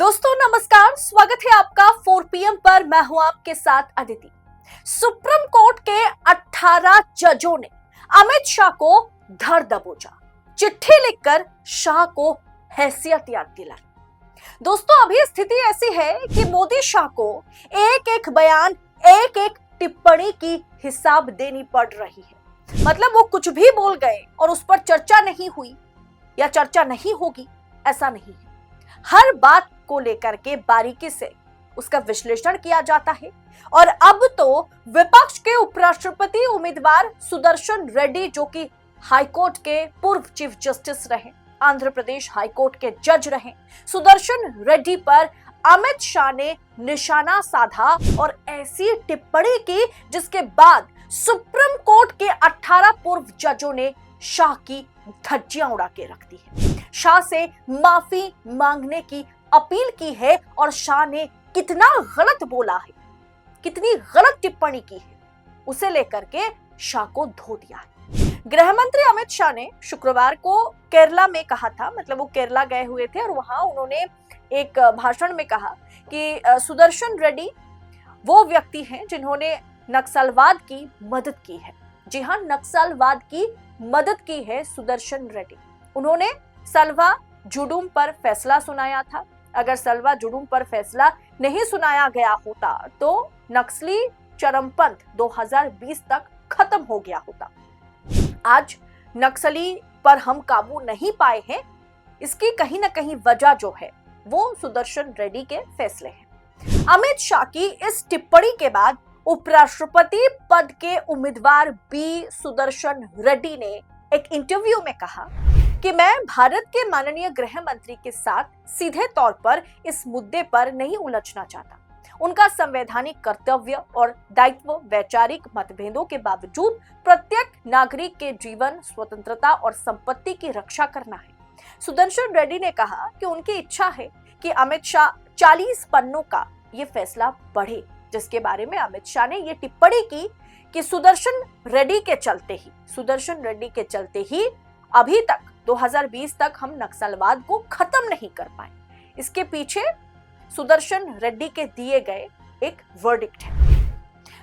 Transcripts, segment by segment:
दोस्तों नमस्कार, स्वागत है आपका 4 PM पर। मैं हूं आपके साथ अदिति। सुप्रीम कोर्ट के 18 जजों ने अमित शाह को धर दबोचा, चिट्ठी लिखकर शाह को हैसियत याद दिलाई। दोस्तों अभी स्थिति ऐसी है कि मोदी शाह को एक एक बयान, एक एक टिप्पणी की हिसाब देनी पड़ रही है। मतलब वो कुछ भी बोल गए और उस पर चर्चा नहीं हुई या चर्चा नहीं होगी, ऐसा नहीं है। हर बात को लेकर के बारीकी से उसका विश्लेषण किया जाता है। और अब तो विपक्ष के उपराष्ट्रपति उम्मीदवार सुदर्शन रेड्डी, जो कि हाईकोर्ट के पूर्व चीफ जस्टिस रहे, आंध्र प्रदेश हाईकोर्ट के जज रहे, सुदर्शन रेड्डी पर अमित शाह ने निशाना साधा और ऐसी टिप्पणी की जिसके बाद सुप्रीम कोर्ट के 18 पूर्व जजों ने शाह की धज्जियां उड़ा के रख दी है। शाह से माफी मांगने की अपील की है और शाह ने कितना गलत बोला है, कितनी गलत टिप्पणी की है, उसे लेकर के शाह को धो दिया है। गृह मंत्री अमित शाह ने शुक्रवार को केरला में कहा था, मतलब वो केरला गए हुए थे और वहां उन्होंने एक भाषण में कहा कि सुदर्शन रेड्डी वो व्यक्ति हैं जिन्होंने नक्सलवाद की मदद की है। जी हां, नक्सलवाद की मदद की है सुदर्शन रेड्डी। उन्होंने सलवा जुडुम पर फैसला सुनाया था। अगर सलवा जुडुम पर फैसला नहीं सुनाया गया होता तो नक्सली चरमपंथ 2020 तक खत्म हो गया होता। आज नक्सली पर हम काबू नहीं पाए हैं, इसकी कहीं ना कहीं वजह जो है वो सुदर्शन रेड्डी के फैसले हैं। अमित शाह की इस टिप्पणी के बाद उपराष्ट्रपति पद के उम्मीदवार बी सुदर्शन रेड्डी ने एक इंटरव्यू में कहा कि मैं भारत के माननीय गृह मंत्री के साथ सीधे तौर पर इस मुद्दे पर नहीं उलझना चाहता। उनका संवैधानिक कर्तव्य और दायित्व वैचारिक मतभेदों के बावजूद प्रत्येक नागरिक के जीवन, स्वतंत्रता और संपत्ति की रक्षा करना है। सुदर्शन रेड्डी ने कहा कि उनकी इच्छा है कि अमित शाह 40 पन्नों का ये फैसला पढ़े, जिसके बारे में अमित शाह ने ये टिप्पणी की कि सुदर्शन रेड्डी के चलते ही अभी तक 2020 तक हम नक्सलवाद को खत्म नहीं कर पाए। इसके पीछे सुदर्शन रेड्डी के दिए गए एक वर्डिक्ट है।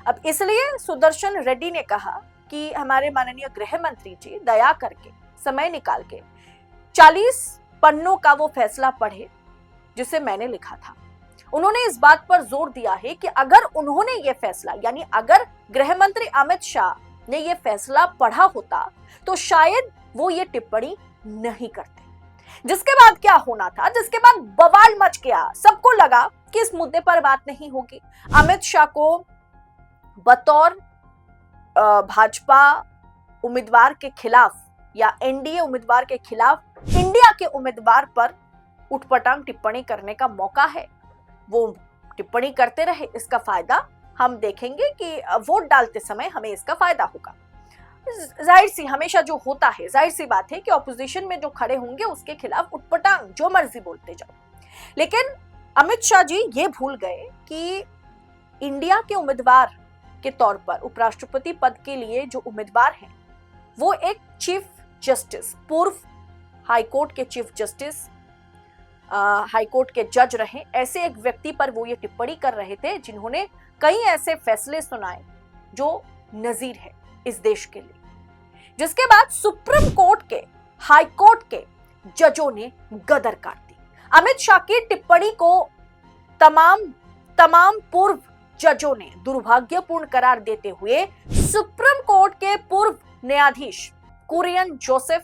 अब इसलिए सुदर्शन रेड्डी ने कहा कि हमारे माननीय गृह मंत्री जी दया करके समय निकाल के 40 पन्नों का वो फैसला पढ़े जिसे मैंने लिखा था। उन्होंने इस बात पर जोर दिया है कि अगर उन्होंने ये फैसला, यानी अगर गृह मंत्री अमित शाह ने ये फैसला पढ़ा होता तो शायद वो ये टिप्पणी नहीं करते। जिसके बाद क्या होना था, जिसके बाद बवाल मच गया। सबको लगा कि इस मुद्दे पर बात नहीं होगी। अमित शाह को बतौर भाजपा उम्मीदवार के खिलाफ या एनडीए उम्मीदवार के खिलाफ इंडिया के उम्मीदवार पर उठपटांग टिप्पणी करने का मौका है। वो टिप्पणी करते रहे, इसका फायदा हम देखेंगे कि वोट डालते समय हमें इसका फायदा होगा। जाहिर सी हमेशा जो होता है, जाहिर सी बात है कि ऑपोजिशन में जो खड़े होंगे उसके खिलाफ उठपटांग जो मर्जी बोलते जाओ। लेकिन अमित शाह जी ये भूल गए कि इंडिया के उम्मीदवार के तौर पर उपराष्ट्रपति पद के लिए जो उम्मीदवार हैं वो एक चीफ जस्टिस, पूर्व हाईकोर्ट के चीफ जस्टिस, हाईकोर्ट के जज रहे, ऐसे एक व्यक्ति पर वो ये टिप्पणी कर रहे थे जिन्होंने कई ऐसे फैसले सुनाए जो नजीर है इस देश के लिए। जिसके बाद सुप्रीम कोर्ट के, हाई कोर्ट के जजों ने गदर काट दी। अमित शाह की टिप्पणी को तमाम पूर्व जजों ने दुर्भाग्यपूर्ण करार देते हुए सुप्रीम कोर्ट के पूर्व न्यायाधीश कुरियन जोसेफ,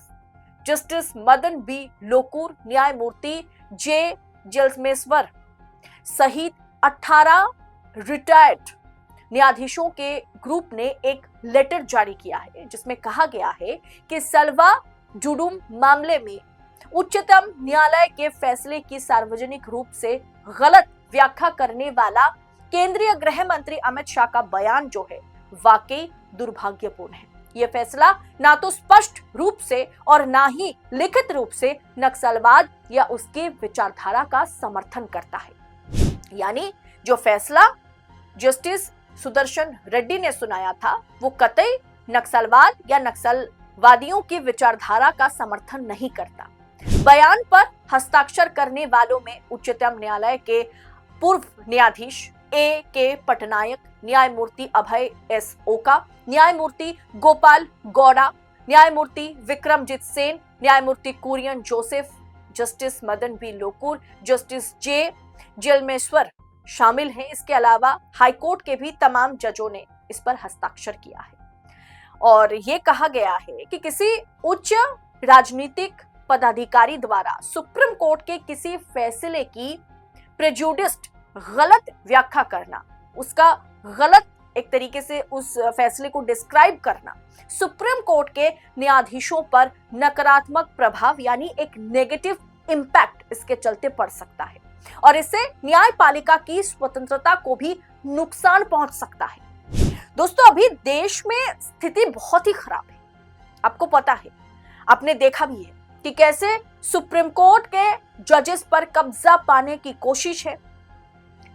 जस्टिस मदन बी लोकुर, न्यायमूर्ति जे जलमेश्वर सहित 18 रिटायर्ड न्यायाधीशों के ग्रुप ने एक लेटर जारी किया है जिसमें कहा गया है कि सलवा जुडुम मामले में उच्चतम न्यायालय के फैसले की सार्वजनिक रूप से गलत व्याख्या करने वाला केंद्रीय गृह मंत्री अमित शाह का बयान जो है वाकई दुर्भाग्यपूर्ण है। यह फैसला ना तो स्पष्ट रूप से और ना ही लिखित रूप से नक्सलवाद या उसके विचारधारा का समर्थन करता है। यानी जो फैसला जस्टिस सुदर्शन रेड्डी ने सुनाया था वो कतई नक्सलवाद या नक्सलवादियों की विचारधारा का समर्थन नहीं करता। बयान पर हस्ताक्षर करने वालों में उच्चतम न्यायालय के पूर्व न्यायाधीश A.K. पटनायक, न्यायमूर्ति अभय S. ओका, न्यायमूर्ति गोपाल गौड़ा, न्यायमूर्ति विक्रमजीत सेन, न्यायमूर्ति Kurian Joseph, justice Madan B Lokur, justice J Chelameswar शामिल हैं। इसके अलावा हाईकोर्ट के भी तमाम जजों ने इस पर हस्ताक्षर किया है और ये कहा गया है कि किसी उच्च राजनीतिक पदाधिकारी द्वारा सुप्रीम कोर्ट के किसी फैसले की प्रेजुडिस्ड गलत व्याख्या करना, उसका गलत एक तरीके से उस फैसले को डिस्क्राइब करना, सुप्रीम कोर्ट के न्यायाधीशों पर नकारात्मक प्रभाव यानी एक नेगेटिव इंपैक्ट इसके चलते पड़ सकता है और इससे न्यायपालिका की स्वतंत्रता को भी नुकसान पहुंच सकता है। दोस्तों, अभी देश में स्थिति बहुत ही खराब है। आपको पता है, आपने देखा भी है कि कैसे सुप्रीम कोर्ट के जजेस पर कब्जा पाने की कोशिश है,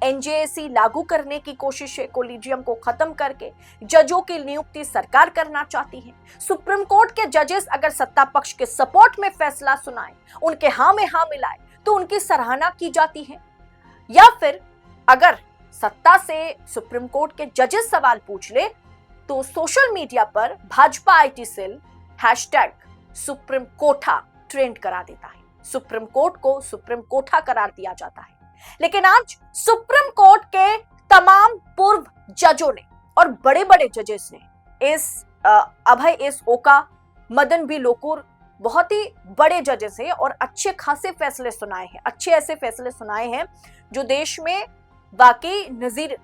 एनजेएसी लागू करने की कोशिश है, कोलिजियम को खत्म करके जजों की नियुक्ति सरकार करना चाहती है। सुप्रीम कोर्ट के जजेस अगर सत्ता पक्ष के सपोर्ट में फैसला सुनाए, उनके हाँ में हाँ मिलाए, तो उनकी सराहना की जाती है। या फिर अगर सत्ता से सुप्रीम कोर्ट के जजेस सवाल पूछ ले तो सोशल मीडिया पर भाजपा आईटी सेल #सुप्रीम कोठा ट्रेंड करा देता है। सुप्रीम कोर्ट को सुप्रीम कोठा करार दिया जाता है। लेकिन आज सुप्रीम कोर्ट के तमाम पूर्व जजों ने और बड़े बड़े जजेस ने अभय S. ओका, मदन बी लोकुर, बहुत ही बड़े जजेस हैं और अच्छे खासे फैसले सुनाए हैं, अच्छे ऐसे फैसले सुनाए हैं जो देश में वाकई नजीर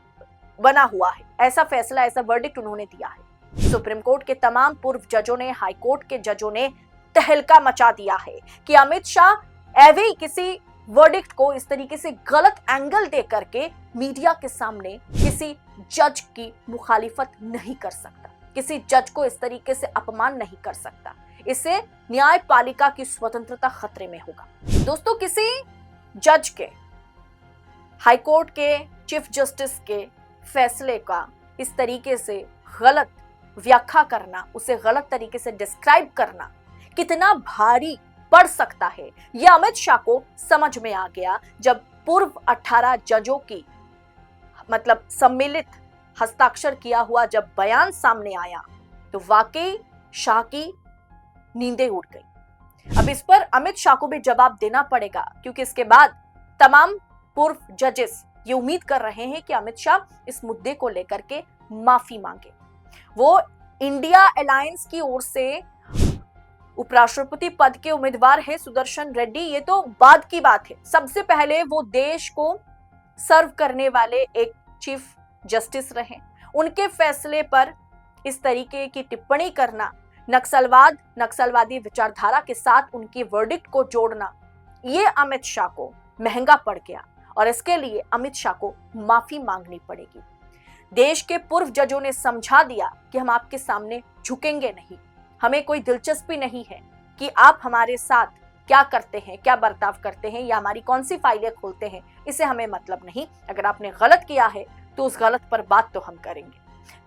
बना हुआ है। ऐसा फैसला, ऐसा वर्डिक्ट उन्होंने दिया है। सुप्रीम कोर्ट के तमाम पूर्व जजों ने, हाई कोर्ट के जजों ने तहलका मचा दिया है कि अमित शाह एवे किसी वर्डिक्ट को इस तरीके से गलत एंगल दे करके मीडिया के सामने किसी जज की मुखालिफत नहीं कर सकता, किसी जज को इस तरीके से अपमान नहीं कर सकता। इससे न्यायपालिका की स्वतंत्रता खतरे में होगा। दोस्तों, किसी जज के, हाईकोर्ट के चीफ जस्टिस के फैसले का इस तरीके से गलत व्याख्या करना, उसे गलत तरीके से डिस्क्राइब करना कितना भारी पड़ सकता है, यह अमित शाह को समझ में आ गया जब पूर्व 18 जजों की सम्मिलित हस्ताक्षर किया हुआ जब बयान सामने आया तो वाकई शाह की नींदें उड़ गई। अब इस पर अमित शाह को भी जवाब देना पड़ेगा, क्योंकि इसके बाद तमाम पूर्व जजेस ये उम्मीद कर रहे हैं कि अमित शाह इस मुद्दे को लेकर के माफी मांगे। वो इंडिया अलायंस की ओर से उपराष्ट्रपति पद के उम्मीदवार है सुदर्शन रेड्डी, ये तो बाद की बात है। सबसे पहले वो देश को सर्व करने वाले एक चीफ जस्टिस रहे। उनके फैसले पर इस तरीके की टिप्पणी करना, नक्सलवाद, नक्सलवादी विचारधारा के साथ उनकी वर्डिक्ट को जोड़ना, ये अमित शाह को महंगा पड़ गया और इसके लिए अमित शाह को माफी मांगनी पड़ेगी। देश के पूर्व जजों ने समझा दिया कि हम आपके सामने झुकेंगे नहीं, हमें कोई दिलचस्पी नहीं है कि आप हमारे साथ क्या करते हैं, क्या बर्ताव करते हैं या हमारी कौन सी फाइलें खोलते हैं, इसे हमें मतलब नहीं। अगर आपने गलत किया है तो उस गलत पर बात तो हम करेंगे।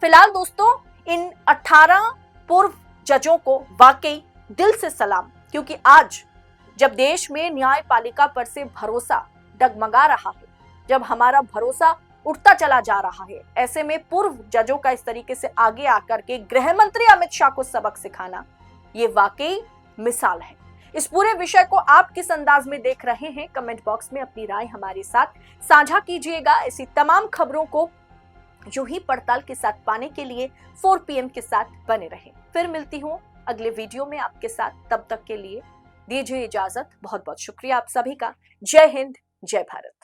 फिलहाल दोस्तों, इन 18 पूर्व जजों को वाकई दिल से सलाम, क्योंकि आज जब देश में न्यायपालिका पर से भरोसा डगमगा रहा है, जब हमारा भरोसा उठता चला जा रहा है, ऐसे में पूर्व जजों का इस तरीके से आगे आकर के गृह मंत्री अमित शाह को सबक सिखाना, ये वाकई मिसाल है। इस पूरे विषय को आप किस अंदाज में देख रहे हैं, कमेंट बॉक्स में अपनी राय हमारे साथ साझा कीजिएगा। ऐसी तमाम खबरों को यूं ही पड़ताल के साथ पाने के लिए 4 PM के साथ बने रहें। फिर मिलती हूँ अगले वीडियो में आपके साथ, तब तक के लिए दीजिए इजाजत। बहुत बहुत शुक्रिया आप सभी का। जय हिंद, जय भारत।